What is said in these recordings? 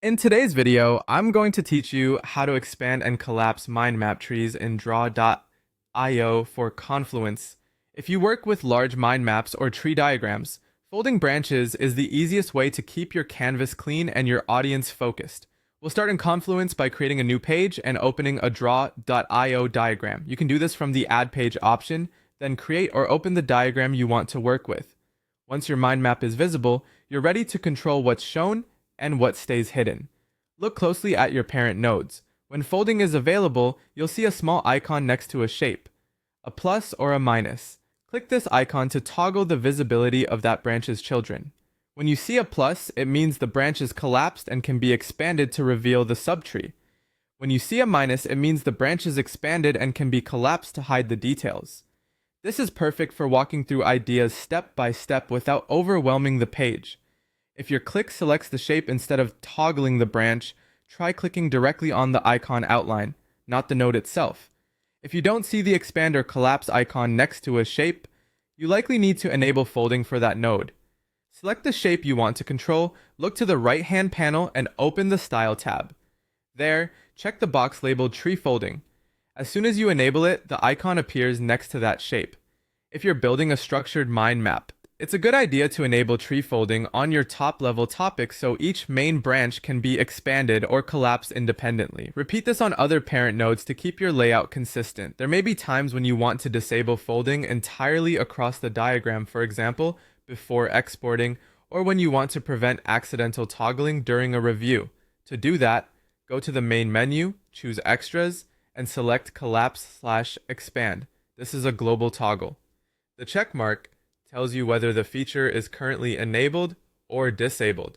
In today's video, I'm going to teach you how to expand and collapse mind map trees in draw.io for Confluence. If you work with large mind maps or tree diagrams, folding branches is the easiest way to keep your canvas clean and your audience focused. We'll start in Confluence by creating a new page and opening a draw.io diagram. You can do this from the Add Page option, then create or open the diagram you want to work with. Once your mind map is visible, you're ready to control what's shown and what stays hidden. Look closely at your parent nodes. When folding is available, you'll see a small icon next to a shape, a plus or a minus. Click this icon to toggle the visibility of that branch's children. When you see a plus, it means the branch is collapsed and can be expanded to reveal the subtree. When you see a minus, it means the branch is expanded and can be collapsed to hide the details. This is perfect for walking through ideas step by step without overwhelming the page. If your click selects the shape instead of toggling the branch, try clicking directly on the icon outline, not the node itself. If you don't see the expand or collapse icon next to a shape, you likely need to enable folding for that node. Select the shape you want to control, look to the right-hand panel and open the Style tab. There, check the box labeled Tree Folding. As soon as you enable it, the icon appears next to that shape. If you're building a structured mind map, it's a good idea to enable tree folding on your top-level topic so each main branch can be expanded or collapsed independently. Repeat this on other parent nodes to keep your layout consistent. There may be times when you want to disable folding entirely across the diagram, for example, before exporting, or when you want to prevent accidental toggling during a review. To do that, go to the main menu, choose Extras, and select Collapse/Expand. This is a global toggle. The check mark tells you whether the feature is currently enabled or disabled.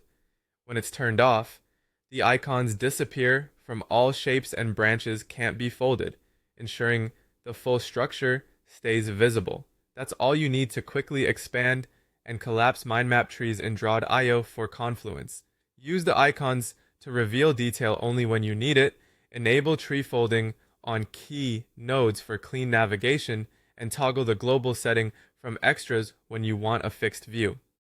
When it's turned off, the icons disappear from all shapes and branches can't be folded, ensuring the full structure stays visible. That's all you need to quickly expand and collapse mind map trees in draw.io for Confluence. Use the icons to reveal detail only when you need it, enable tree folding on key nodes for clean navigation, and toggle the global setting from extras when you want a fixed view.